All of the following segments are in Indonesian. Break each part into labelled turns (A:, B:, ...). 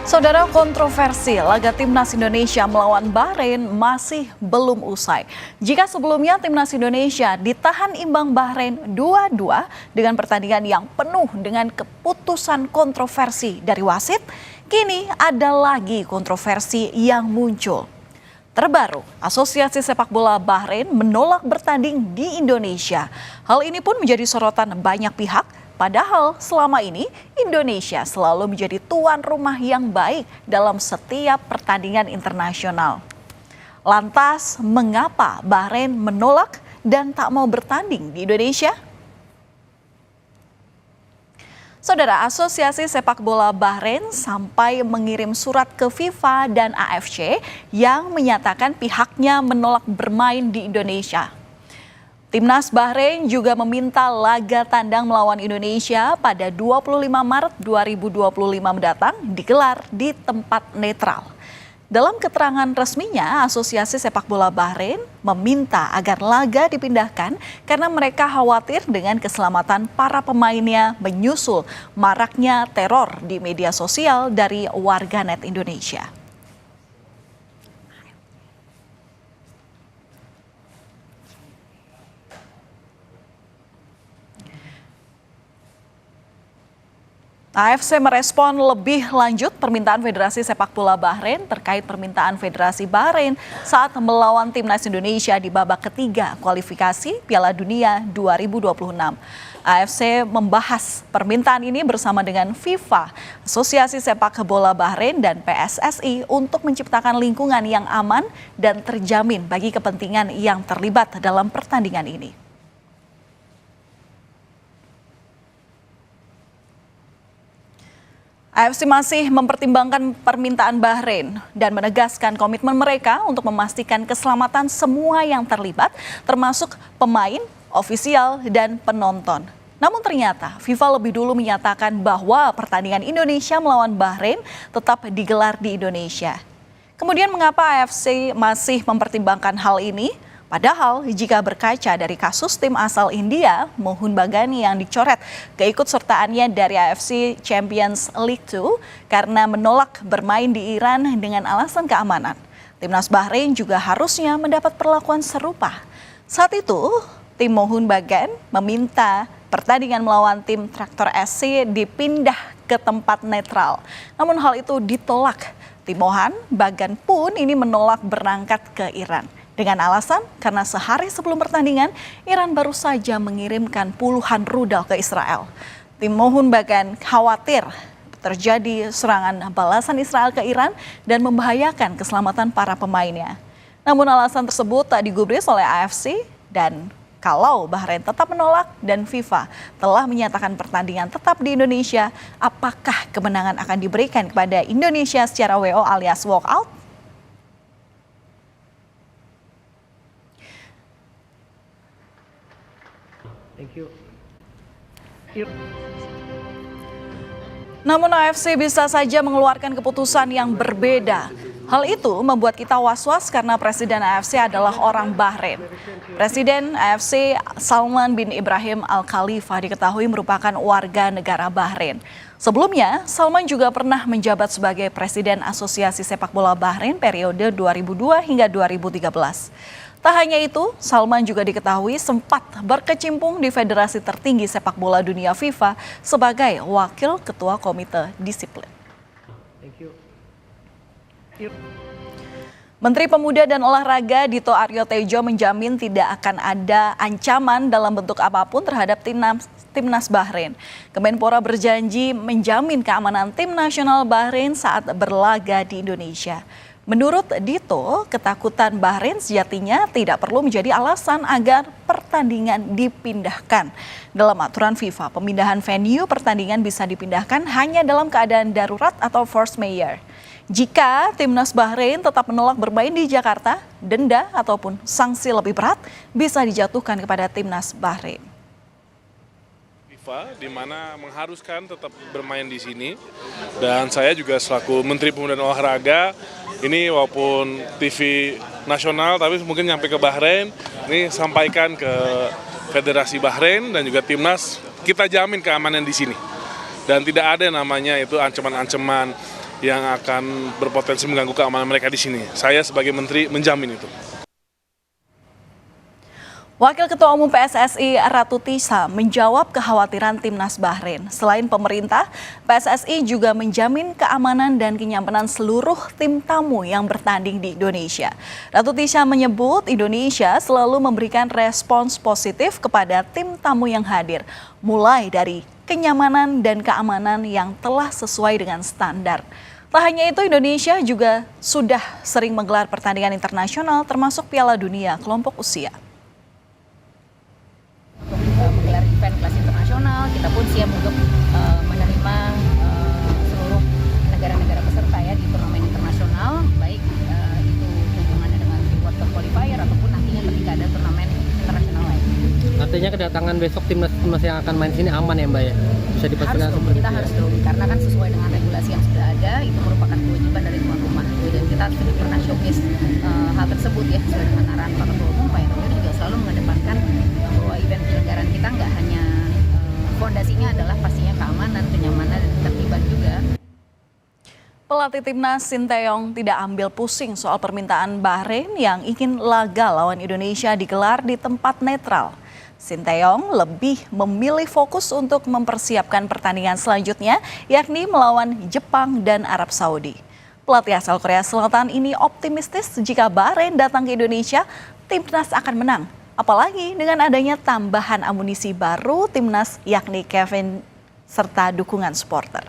A: Saudara, kontroversi laga Timnas Indonesia melawan Bahrain masih belum usai. Jika sebelumnya Timnas Indonesia ditahan imbang Bahrain 2-2 dengan pertandingan yang penuh dengan keputusan kontroversi dari wasit, kini ada lagi kontroversi yang muncul. Terbaru, Asosiasi Sepak Bola Bahrain menolak bertanding di Indonesia. Hal ini pun menjadi sorotan banyak pihak. Padahal selama ini Indonesia selalu menjadi tuan rumah yang baik dalam setiap pertandingan internasional. Lantas, mengapa Bahrain menolak dan tak mau bertanding di Indonesia? Saudara, Asosiasi Sepak Bola Bahrain sampai mengirim surat ke FIFA dan AFC yang menyatakan pihaknya menolak bermain di Indonesia. Timnas Bahrain juga meminta laga tandang melawan Indonesia pada 25 Maret 2025 mendatang digelar di tempat netral. Dalam keterangan resminya, Asosiasi Sepak Bola Bahrain meminta agar laga dipindahkan karena mereka khawatir dengan keselamatan para pemainnya menyusul maraknya teror di media sosial dari warganet Indonesia. AFC merespon lebih lanjut permintaan Federasi Sepak Bola Bahrain terkait permintaan Federasi Bahrain saat melawan Timnas Indonesia di babak ketiga kualifikasi Piala Dunia 2026. AFC membahas permintaan ini bersama dengan FIFA, Asosiasi Sepak Bola Bahrain dan PSSI untuk menciptakan lingkungan yang aman dan terjamin bagi kepentingan yang terlibat dalam pertandingan ini. AFC masih mempertimbangkan permintaan Bahrain dan menegaskan komitmen mereka untuk memastikan keselamatan semua yang terlibat, termasuk pemain, ofisial, dan penonton. Namun ternyata FIFA lebih dulu menyatakan bahwa pertandingan Indonesia melawan Bahrain tetap digelar di Indonesia. Kemudian mengapa AFC masih mempertimbangkan hal ini? Padahal jika berkaca dari kasus tim asal India, Mohun Bagan yang dicoret keikutsertaannya dari AFC Champions League 2 karena menolak bermain di Iran dengan alasan keamanan. Timnas Bahrain juga harusnya mendapat perlakuan serupa. Saat itu, tim Mohun Bagan meminta pertandingan melawan tim Traktor SC dipindah ke tempat netral. Namun hal itu ditolak. Tim Mohun Bagan pun ini menolak berangkat ke Iran. Dengan alasan karena sehari sebelum pertandingan, Iran baru saja mengirimkan puluhan rudal ke Israel. Tim Mohun Bagan khawatir terjadi serangan balasan Israel ke Iran dan membahayakan keselamatan para pemainnya. Namun alasan tersebut tak digubris oleh AFC dan kalau Bahrain tetap menolak dan FIFA telah menyatakan pertandingan tetap di Indonesia, apakah kemenangan akan diberikan kepada Indonesia secara WO alias walkout?
B: Thank you.
A: Namun AFC bisa saja mengeluarkan keputusan yang berbeda. Hal itu membuat kita was-was karena Presiden AFC adalah orang Bahrain. Presiden AFC Salman bin Ibrahim Al Khalifa diketahui merupakan warga negara Bahrain. Sebelumnya, Salman juga pernah menjabat sebagai Presiden Asosiasi Sepak Bola Bahrain periode 2002 hingga 2013. Tak hanya itu, Salman juga diketahui sempat berkecimpung di Federasi Tertinggi Sepak Bola Dunia FIFA sebagai Wakil Ketua Komite Disiplin.
B: Thank you.
A: Menteri Pemuda dan Olahraga Dito Aryo Tejo menjamin tidak akan ada ancaman dalam bentuk apapun terhadap Timnas Bahrain. Kemenpora berjanji menjamin keamanan tim nasional Bahrain saat berlaga di Indonesia. Menurut Dito, ketakutan Bahrain sejatinya tidak perlu menjadi alasan agar pertandingan dipindahkan. Dalam aturan FIFA, pemindahan venue pertandingan bisa dipindahkan hanya dalam keadaan darurat atau force majeure. Jika Timnas Bahrain tetap menolak bermain di Jakarta, denda ataupun sanksi lebih berat bisa dijatuhkan kepada Timnas Bahrain.
C: FIFA di mana mengharuskan tetap bermain di sini, dan saya juga selaku Menteri Pemuda dan Olahraga ini walaupun TV nasional tapi mungkin nyampe ke Bahrain, ini sampaikan ke Federasi Bahrain dan juga Timnas, kita jamin keamanan di sini dan tidak ada namanya itu ancaman-ancaman yang akan berpotensi mengganggu keamanan mereka di sini. Saya sebagai menteri menjamin itu.
A: Wakil Ketua Umum PSSI Ratu Tisa menjawab kekhawatiran Timnas Bahrain. Selain pemerintah, PSSI juga menjamin keamanan dan kenyamanan seluruh tim tamu yang bertanding di Indonesia. Ratu Tisa menyebut Indonesia selalu memberikan respons positif kepada tim tamu yang hadir, mulai dari kenyamanan dan keamanan yang telah sesuai dengan standar. Tak hanya itu, Indonesia juga sudah sering menggelar pertandingan internasional termasuk Piala Dunia kelompok usia.
D: Menggelar event kelas internasional, kita pun siap untuk menerima seluruh negara-negara peserta ya di turnamen internasional, baik itu hubungannya dengan quarter qualifier ataupun nantinya ketika ada turnamen internasional lain.
B: Artinya kedatangan besok timnas yang akan main sini aman ya Mbak ya? Bisa dipastikan seperti
D: Kita
B: itu
D: harus
B: ya?
D: dong, karena kan sesuai dengan regulasi yang sudah ada, itu merupakan kewajiban dari tuan rumah. Dan kita sudah pernah showcase hal tersebut ya, sesuai dengan arahan Pak Ketua Umum, Pak Heru juga selalu mengedepankan bahwa event penyelenggaraan kita nggak hanya fondasinya adalah pastinya keamanan, kenyamanan, dan ketertiban juga.
A: Pelatih timnas Sinteyong tidak ambil pusing soal permintaan Bahrain yang ingin laga lawan Indonesia digelar di tempat netral. Sinteyong lebih memilih fokus untuk mempersiapkan pertandingan selanjutnya, yakni melawan Jepang dan Arab Saudi. Pelatih asal Korea Selatan ini optimistis jika Bahrain datang ke Indonesia, timnas akan menang. Apalagi dengan adanya tambahan amunisi baru timnas, yakni Kevin serta dukungan supporter.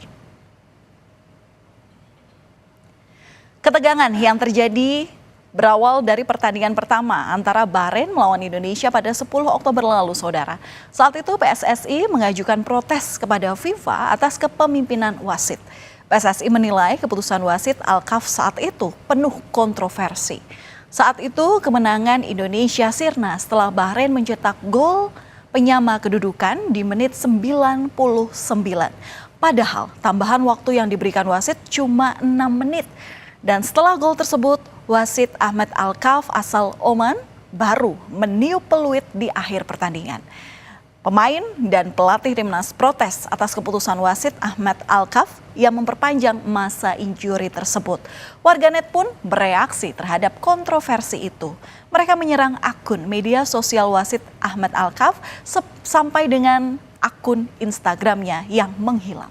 A: Ketegangan yang terjadi berawal dari pertandingan pertama antara Bahrain melawan Indonesia pada 10 Oktober lalu, saudara. Saat itu PSSI mengajukan protes kepada FIFA atas kepemimpinan wasit. PSSI menilai keputusan wasit Alkaf saat itu penuh kontroversi. Saat itu kemenangan Indonesia sirna setelah Bahrain mencetak gol penyama kedudukan di menit 99. Padahal tambahan waktu yang diberikan wasit cuma 6 menit. Dan setelah gol tersebut, wasit Ahmed Alkaf asal Oman baru meniup peluit di akhir pertandingan. Pemain dan pelatih timnas protes atas keputusan wasit Ahmed Alkaf yang memperpanjang masa injuri tersebut. Warganet pun bereaksi terhadap kontroversi itu. Mereka menyerang akun media sosial wasit Ahmed Alkaf sampai dengan akun Instagramnya yang menghilang.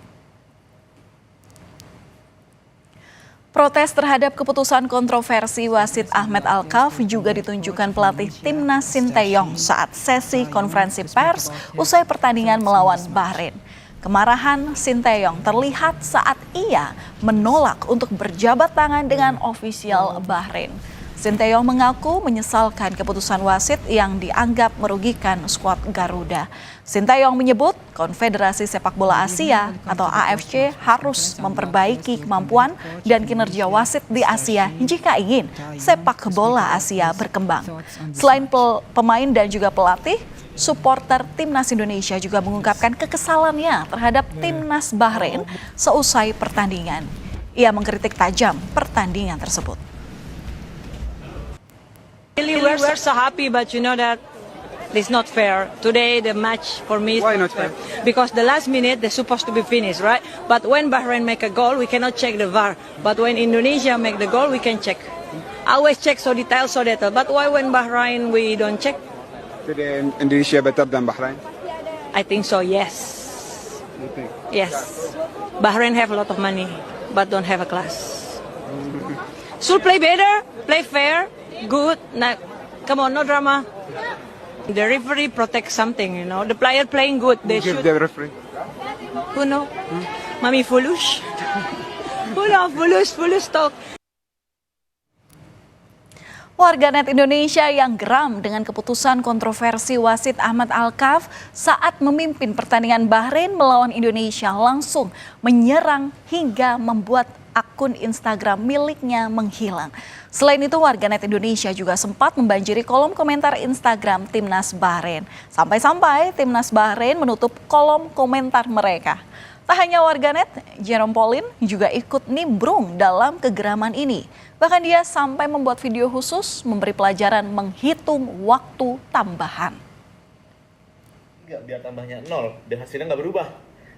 A: Protes terhadap keputusan kontroversi wasit Ahmed Alkaf juga ditunjukkan pelatih timnas Sinteyong saat sesi konferensi pers usai pertandingan melawan Bahrain. Kemarahan Sinteyong terlihat saat ia menolak untuk berjabat tangan dengan ofisial Bahrain. Sinteyong mengaku menyesalkan keputusan wasit yang dianggap merugikan skuad Garuda. Sinteyong menyebut Konfederasi Sepak Bola Asia atau AFC harus memperbaiki kemampuan dan kinerja wasit di Asia jika ingin sepak bola Asia berkembang. Selain pemain dan juga pelatih, supporter timnas Indonesia juga mengungkapkan kekesalannya terhadap timnas Bahrain seusai pertandingan. Ia mengkritik tajam pertandingan tersebut.
E: Really, we're so happy, but you know that it's not fair. Today, the match for me is
F: Why not fair?
E: Because the last minute, they're supposed to be finished, right? But when Bahrain make a goal, we cannot check the VAR. But when Indonesia make the goal, we can check. I always check so detail. But why when Bahrain, we don't check?
F: Today Indonesia better than Bahrain.
E: I think so, yes.
F: You think?
E: Yes. Bahrain have a lot of money, but don't have a class. Should play better, play fair, good. Nah, come on, no drama. The referee protects something, you know. The player playing good, they
F: Give
E: should.
F: the referee.
E: Who know? Mami Fulush. Who know? Fulush talk.
A: Warganet Indonesia yang geram dengan keputusan kontroversi wasit Ahmed Alkaf saat memimpin pertandingan Bahrain melawan Indonesia langsung menyerang hingga membuat akun Instagram miliknya menghilang. Selain itu, warganet Indonesia juga sempat membanjiri kolom komentar Instagram Timnas Bahrain. Sampai-sampai Timnas Bahrain menutup kolom komentar mereka. Tak hanya warganet, Jerome Pauline juga ikut nimbrung dalam kegeraman ini. Bahkan dia sampai membuat video khusus memberi pelajaran menghitung waktu tambahan.
G: Biar tambahnya 0, dan hasilnya nggak berubah.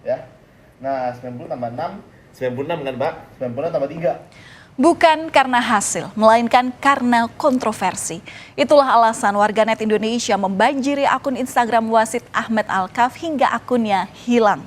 G: Ya. Nah, 90 tambah 6, 96 kan Mbak? 96 tambah 3.
A: Bukan karena hasil, melainkan karena kontroversi. Itulah alasan warganet Indonesia membanjiri akun Instagram wasit Ahmed Alkaf hingga akunnya hilang.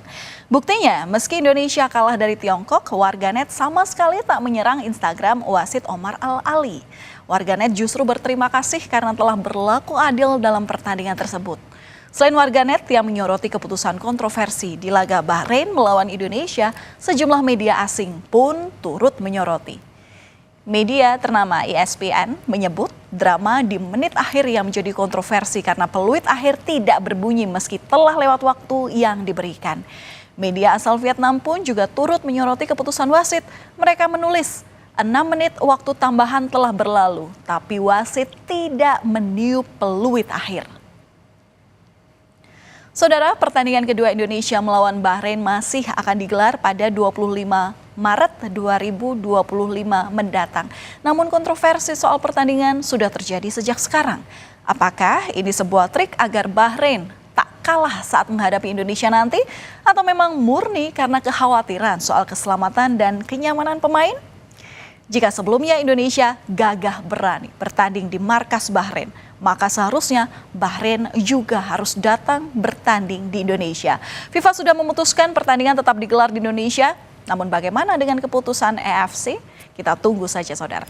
A: Buktinya, meski Indonesia kalah dari Tiongkok, warganet sama sekali tak menyerang Instagram wasit Omar Al-Ali. Warganet justru berterima kasih karena telah berlaku adil dalam pertandingan tersebut. Selain warganet yang menyoroti keputusan kontroversi di laga Bahrain melawan Indonesia, sejumlah media asing pun turut menyoroti. Media ternama ESPN menyebut drama di menit akhir yang menjadi kontroversi karena peluit akhir tidak berbunyi meski telah lewat waktu yang diberikan. Media asal Vietnam pun juga turut menyoroti keputusan wasit. Mereka menulis, 6 menit waktu tambahan telah berlalu, tapi wasit tidak meniup peluit akhir. Saudara, pertandingan kedua Indonesia melawan Bahrain masih akan digelar pada 25 Maret 2025 mendatang. Namun kontroversi soal pertandingan sudah terjadi sejak sekarang. Apakah ini sebuah trik agar Bahrain tak kalah saat menghadapi Indonesia nanti? Atau memang murni karena kekhawatiran soal keselamatan dan kenyamanan pemain? Jika sebelumnya Indonesia gagah berani bertanding di markas Bahrain, maka seharusnya Bahrain juga harus datang bertanding di Indonesia. FIFA sudah memutuskan pertandingan tetap digelar di Indonesia. Namun bagaimana dengan keputusan EFC? Kita tunggu saja, saudara.